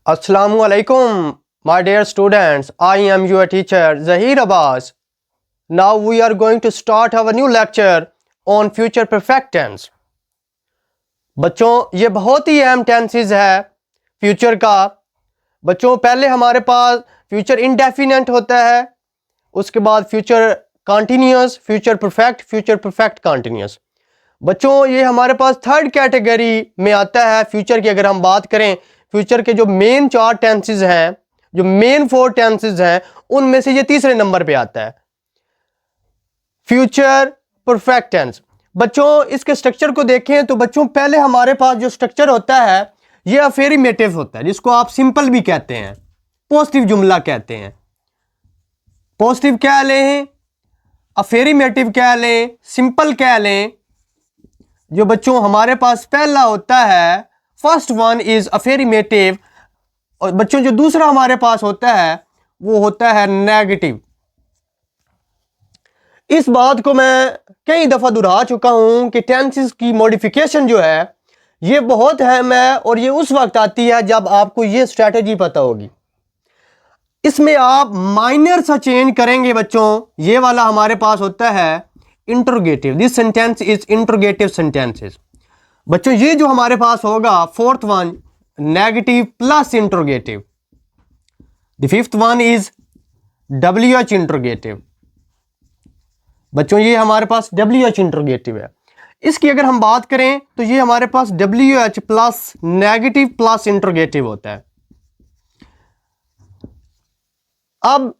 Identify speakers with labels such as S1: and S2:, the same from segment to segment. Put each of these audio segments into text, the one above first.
S1: Assalamu alaikum, my dear students. I am your teacher Zahir Abbas. Now we are going to start our new lecture on future perfect tense. बच्चों ये बहुत ही अहम tenses है future का। बच्चों पहले हमारे पास फ्यूचर इंडेफिनेट होता है, उसके बाद future continuous, future perfect continuous. बच्चों ये हमारे पास थर्ड कैटेगरी में आता है फ्यूचर की। अगर हम बात करें फ्यूचर के जो मेन चार टेंसेस हैं, जो मेन फोर टेंसेस हैं, उनमें से ये तीसरे नंबर पे आता है फ्यूचर परफेक्ट टेंस। बच्चों इसके स्ट्रक्चर को देखें तो बच्चों पहले हमारे पास जो स्ट्रक्चर होता है ये अफर्मेटिव होता है, जिसको आप सिंपल भी कहते हैं, पॉजिटिव जुमला कहते हैं। पॉजिटिव कह लें, अफर्मेटिव कह लें, सिंपल कह लें। जो बच्चों हमारे पास पहला होता है फर्स्ट वन इज अफर्मेटिव, और बच्चों जो दूसरा हमारे पास होता है वो होता है नेगेटिव। इस बात को मैं कई दफा दोहरा चुका हूं कि टेंसेस की मॉडिफिकेशन जो है ये बहुत अहम है, और ये उस वक्त आती है जब आपको ये स्ट्रेटजी पता होगी। इसमें आप माइनर सा चेंज करेंगे बच्चों। ये वाला हमारे पास होता है interrogative, this sentence is interrogative sentences. बच्चों ये जो हमारे पास होगा fourth one negative plus interrogative. The fifth one is WH interrogative. बच्चों ये हमारे पास WH इंट्रोगेटिव है। इसकी अगर हम बात करें तो ये हमारे पास WH plus negative plus interrogative होता है। अब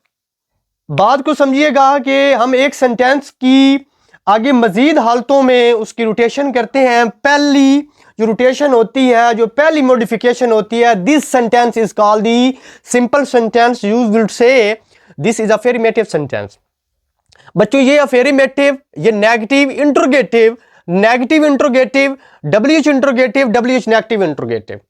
S1: बात को समझिएगा कि हम एक सेंटेंस की आगे मजीद हालतों में उसकी रोटेशन करते हैं। पहली जो रोटेशन होती है, जो पहली मॉडिफिकेशन होती है, this sentence is called the simple sentence. You will say this is affirmative sentence. बच्चों ये अफर्मेटिव, ये negative interrogative, negative interrogative, WH interrogative, WH negative interrogative.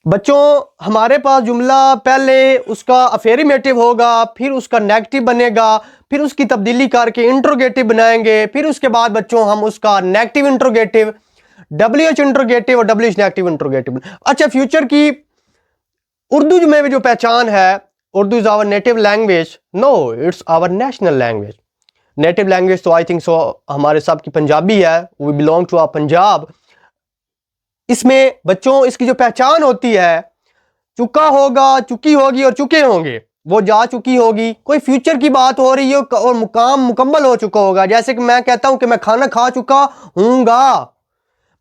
S1: बच्चों हमारे पास जुमला पहले उसका अफर्मेटिव होगा, फिर उसका नेगेटिव बनेगा, फिर उसकी तब्दीली करके इंट्रोगेटिव बनाएंगे, फिर उसके बाद बच्चों हम उसका नेगेटिव इंट्रोगेटिव, WH इंट्रोगेटिव और WH नेगेटिव इंट्रोगेटिव। अच्छा, फ्यूचर की उर्दू में भी जो पहचान है, Urdu is our native language. No, it's our national language. Native language तो आई थिंक सो हमारे सब की पंजाबी है, we belong to our Punjab. इसमें बच्चों इसकी जो पहचान होती है, चुका होगा, चुकी होगी और चुके होंगे। वो जा चुकी होगी, कोई फ्यूचर की बात हो रही है और मुकाम मुकम्मल हो चुका होगा। जैसे कि मैं कहता हूं कि मैं खाना खा चुका हूंगा,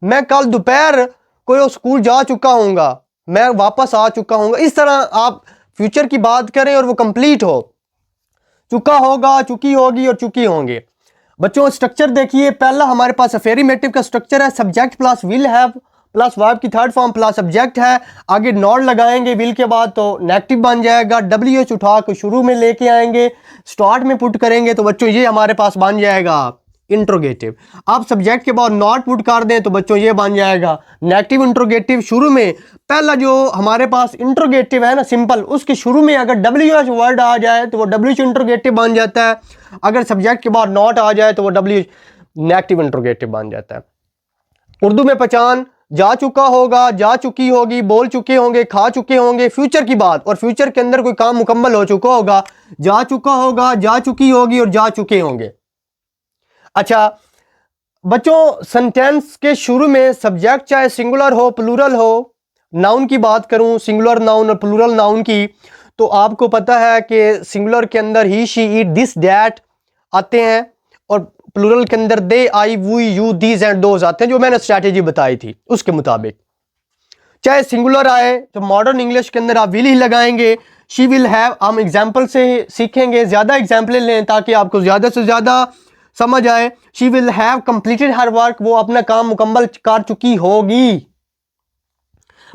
S1: मैं कल दोपहर कोई स्कूल जा चुका हूंगा, मैं वापस आ चुका हूंगा। इस तरह आप फ्यूचर की बात करें और वो कंप्लीट हो, चुका होगा, चुकी होगी और चुकी होंगे। बच्चों स्ट्रक्चर देखिए, पहला हमारे पास अफर्मेटिव का स्ट्रक्चर है, subject plus will have plus verb की थर्ड फॉर्म प्लस सब्जेक्ट है। आगे नॉट लगाएंगे विल के बाद तो नेगेटिव बन जाएगा। WH उठा के शुरू में लेके आएंगे, स्टार्ट में पुट करेंगे तो बच्चों ये हमारे पास बन जाएगा इंट्रोगेटिव। आप सब्जेक्ट के बाद नॉट पुट कर दें तो बच्चों ये बन जाएगा नेगेटिव इंट्रोगेटिव। शुरू में पहला जो हमारे पास इंट्रोगेटिव है ना सिंपल, उसके शुरू में अगर WH वर्ड आ जाए तो वो WH इंट्रोगेटिव बन जाता है। अगर सब्जेक्ट के बाद नॉट आ जाए तो वो WH नेगेटिव इंट्रोगेटिव बन जाता है। उर्दू में पहचान जा चुका होगा, जा चुकी होगी, बोल चुके होंगे, खा चुके होंगे, फ्यूचर की बात, और फ्यूचर के अंदर कोई काम मुकम्मल हो चुका होगा, जा चुका होगा, जा चुकी होगी और जा चुके होंगे। अच्छा बच्चों सेंटेंस के शुरू में सब्जेक्ट चाहे सिंगुलर हो प्लूरल हो, नाउन की बात करूं सिंगुलर नाउन और प्लूरल नाउन की, तो आपको पता है कि सिंगुलर के अंदर he, she, it, this, that आते हैं, और प्लूरल के अंदर they, I, we, you, these and those आते हैं, जो मैंने स्ट्रैटेजी बताई थी उसके मुताबिक। चाहे सिंगुलर आए तो मॉडर्न इंग्लिश के अंदर आप विल ही लगाएंगे। शी विल हैव, हम एग्जाम्पल से सीखेंगे, ज्यादा एग्जाम्पल लें ताकि आपको ज्यादा से ज्यादा समझ आए। She will have completed her work, वो अपना काम मुकम्मल कर चुकी होगी।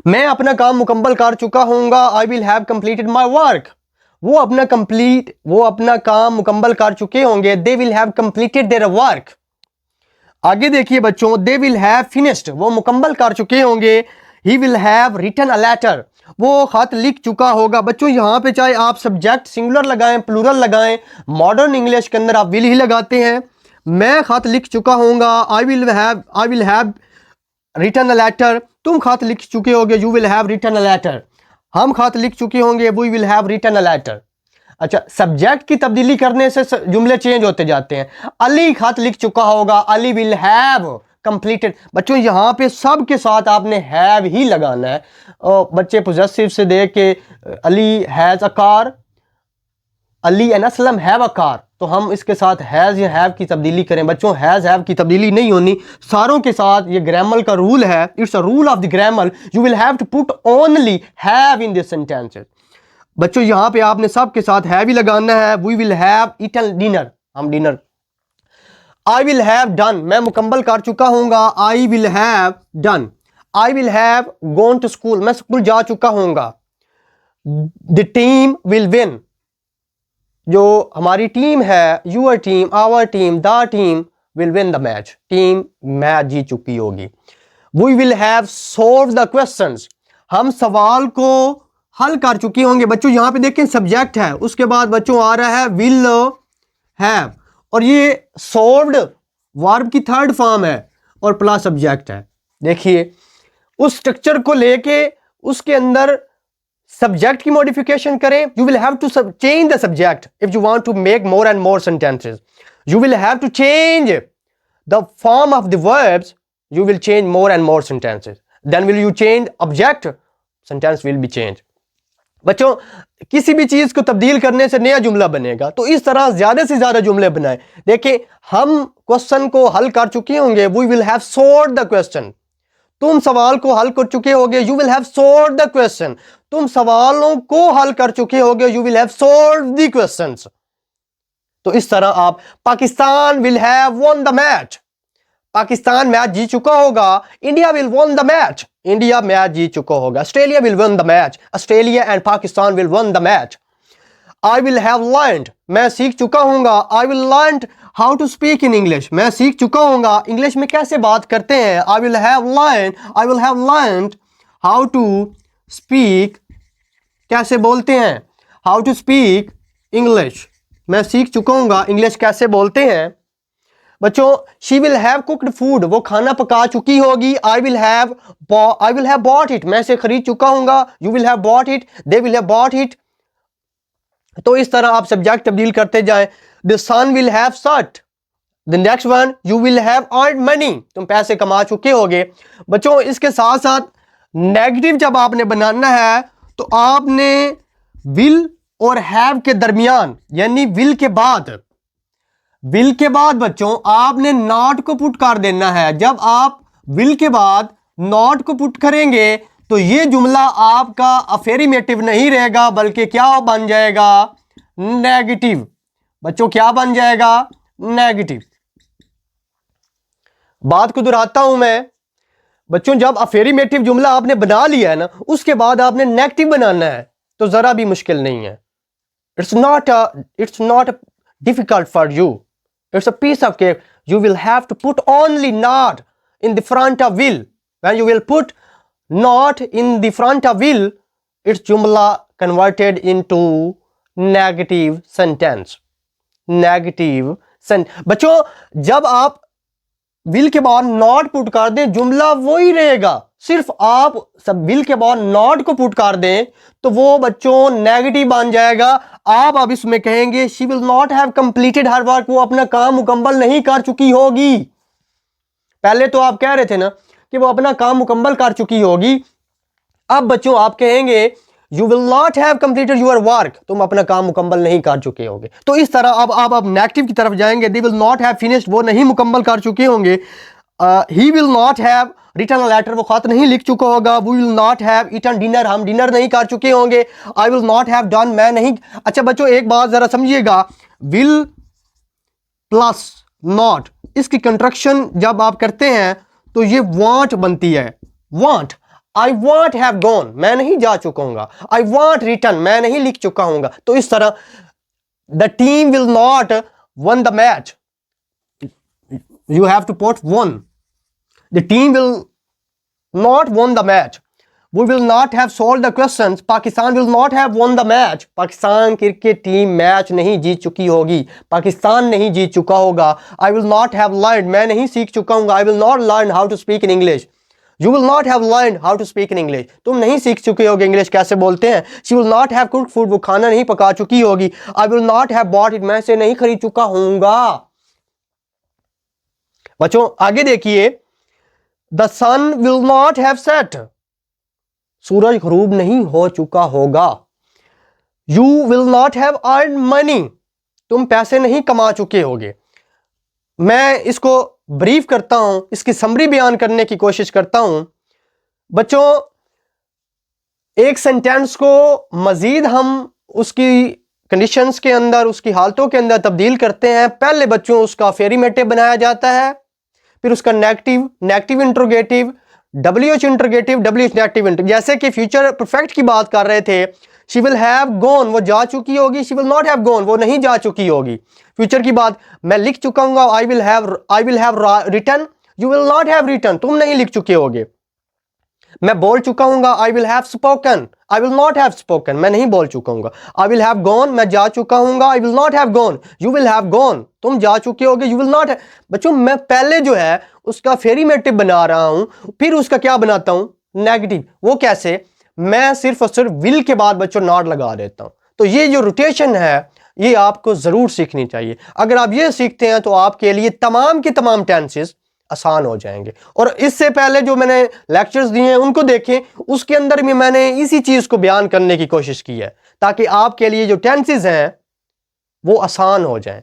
S1: मैं अपना काम मुकम्मल कर चुका हूंगा, I will have completed my work. वो अपना काम मुकम्मल कर चुके होंगे, they will have completed their work. आगे देखिए बच्चों, दे विल हैव फिनिश्ड, वो मुकम्मल कर चुके होंगे। He will have written a letter, वो खत लिख चुका होगा। बच्चों यहाँ पे चाहे आप सब्जेक्ट सिंगुलर लगाएं प्लूरल लगाएं, मॉडर्न इंग्लिश के अंदर आप विल ही लगाते हैं। मैं खत लिख चुका हूंगा, I will have written a letter, तुम खत लिख चुके होगे, you will have written a letter. हम खत लिख चुके होंगे, we will have written a letter. अच्छा, सब्जेक्ट की तब्दीली करने से जुमले चेंज होते जाते हैं। अली खत लिख चुका होगा, अली विल हैव कंप्लीटेड। बच्चों यहाँ पे सब के साथ आपने हैव ही लगाना है। बच्चे पोजेसिव से देख के Ali has a car, Ali and Aslam have a car, तो हम इसके साथ हैज या हैव की तब्दीली करें। बच्चों हैज हैव की तब्दीली नहीं होनी, सारों के साथ ये ग्रामर का रूल है, it's a rule of the grammar, you will have to put only have in this sentences. बच्चों यहाँ पे आपने सब के साथ हैव ही लगाना है। We will have eaten dinner, हम dinner. I will have done, मैं मुकम्मल कर चुका हूँगा, I will have done. I will have gone to school, मैं स्कूल जा चुका हूँगा। द टीम विल विन, जो हमारी टीम है, your team, our team, the team will win the match, team match जीत चुकी होगी। We will have solved the questions, हम सवाल को हल कर चुके होंगे। बच्चों यहाँ पे देखें सब्जेक्ट है, उसके बाद बच्चों आ रहा है विल हैव, और ये सॉल्व्ड वर्ब की थर्ड फॉर्म है और प्लस सब्जेक्ट है। देखिए उस स्ट्रक्चर को लेके उसके अंदर सब्जेक्ट की मॉडिफिकेशन करें। You will have to change the subject if you want to make more and more sentences. You will have to change the form of the verbs, you will change more and more sentences. Then will you change object, sentence will be changed. बच्चों किसी भी चीज को तब्दील करने से नया जुमला बनेगा, तो इस तरह ज्यादा से ज्यादा जुमले बनाएं। देखिए हम क्वेश्चन को हल कर चुके होंगे, we will have solved the question, तुम सवाल को हल कर चुके होगे, you will have solved the question, तुम सवालों को हल कर चुके होगे, you will have solved the questions। तो इस तरह आप Pakistan will have won the match, Pakistan match जीत चुका होगा। India will won the match, India match जीत चुका होगा। Australia will won the match, Australia and Pakistan will won the match. I will have learned, मैं सीख चुका हूंगा। I will learn how to speak in English, मैं सीख चुका हूंगा इंग्लिश में कैसे बात करते हैं। I will have learned how to speak, कैसे बोलते हैं, हाउ टू स्पीक इंग्लिश, मैं सीख चुका हूंगा इंग्लिश कैसे बोलते हैं। बच्चों she will have cooked food, वो खाना पका चुकी होगी। I will have bought it, मैं इसे खरीद चुका हूंगा। You will have bought it, they will have bought it. तो इस तरह आप सब्जेक्ट तब्दील करते जाएं। The sun will have set, the next one you will have earn money, तुम पैसे कमा चुके होगे। बच्चों इसके साथ साथ नेगेटिव जब आपने बनाना है तो आपने विल और हैव के दरमियान, यानी विल के बाद बच्चों आपने नॉट को पुट कर देना है। जब आप विल के बाद नॉट को पुट करेंगे तो ये जुमला आपका अफेरिमेटिव नहीं रहेगा, बल्कि क्या बन जाएगा, नेगेटिव। बच्चों क्या बन जाएगा, नेगेटिव। बात को दोहराता हूं मैं। बच्चों जब अफेरिमेटिव जुमला आपने बना लिया है ना, उसके बाद आपने नेगेटिव बनाना है, तो जरा भी मुश्किल नहीं है। It's not difficult for you, it's a piece of cake. You will have to put only not in the front of will. When you will put not in the front of will, it's jumla converted into negative sentence. बच्चों जब आप will के बाद not put कर दें, जुमला वही रहेगा। सिर्फ आप सब will के बाद not को पुट कर दें तो वो बच्चों नेगेटिव बन जाएगा। आप अब इसमें कहेंगे she will not have completed her work, वो अपना काम मुकम्मल नहीं कर चुकी होगी। पहले तो आप कह रहे थे ना कि वो अपना काम मुकम्मल कर चुकी होगी, अब बच्चों आप कहेंगे you will not have completed your work, तुम अपना काम मुकम्मल नहीं कर चुके होंगे। तो इस तरह अब नेगेटिव की तरफ जाएंगे। they will not have finished, वो नहीं मुकम्मल कर चुके होंगे। he will not have written a letter, वो खत नहीं लिख चुका होगा। we will not have eaten dinner, हम डिनर नहीं कर चुके होंगे। I will not have done, मैं नहीं। अच्छा बच्चों एक बात जरा समझिएगा, will प्लस not, इसकी कंस्ट्रक्शन जब आप करते हैं तो ये want बनती है। want, I want have gone, मैं नहीं जा चुका हूंगा। I want written, मैं नहीं लिख चुका हूंगा। तो इस तरह the team will not won the match, you have to put won, the team will not won the match, we will not have solved the questions, Pakistan will not have won the match, Pakistan cricket team match नहीं जीत चुकी होगी, पाकिस्तान नहीं जीत चुका होगा। I will not have learned, मैं नहीं सीख चुका हूंगा। I will not learn how to speak in English, You will not have learned how to speak in English. तुम नहीं सीख चुके होगे इंग्लिश कैसे बोलते हैं. She will not have cooked food. वो खाना नहीं पका चुकी होगी. I will not have bought it. मैं इसे नहीं खरीद चुका हूँगा. बच्चों आगे देखिए. The sun will not have set. सूरज ग़रूब नहीं हो चुका होगा. You will not have earned money. तुम पैसे नहीं कमा चुके होगे. मैं इसको ब्रीफ करता हूं, इसकी समरी बयान करने की कोशिश करता हूं. बच्चों एक सेंटेंस को मजीद हम उसकी कंडीशंस के अंदर, उसकी हालतों के अंदर तब्दील करते हैं. पहले बच्चों उसका अफेर्मेटिव बनाया जाता है, फिर उसका negative interrogative, WH interrogative, WH negative. जैसे कि फ्यूचर परफेक्ट की बात कर रहे थे. शी विल हैव गॉन, वो जा चुकी होगी. She will not have gone, वो नहीं जा चुकी होगी. फ्यूचर की बात, मैं लिख चुका हूँ. I will have written. You will not have written, तुम नहीं लिख चुके होगे. मैं बोल चुका हूँ. I will have spoken. I will not have spoken, मैं नहीं बोल चुका हूँ. आई विल हैव गॉन, मैं जा चुका हूँ. I will not have gone. You will have gone, तुम जा चुके होगे. You will not. बच्चों मैं पहले जो है उसका अफेर्मेटिव बना रहा हूं, फिर उसका क्या बनाता हूं, नेगेटिव. वो कैसे, मैं सिर्फ और सिर्फ विल के बाद बच्चों नॉट लगा देता हूं. तो ये जो रोटेशन है ये आपको जरूर सीखनी चाहिए. अगर आप ये सीखते हैं तो आपके लिए तमाम के तमाम टेंसेस आसान हो जाएंगे. और इससे पहले जो मैंने लेक्चर्स दिए हैं उनको देखें, उसके अंदर भी मैंने इसी चीज को बयान करने की कोशिश की है ताकि आपके लिए जो टेंसेस हैं वो आसान हो जाएं.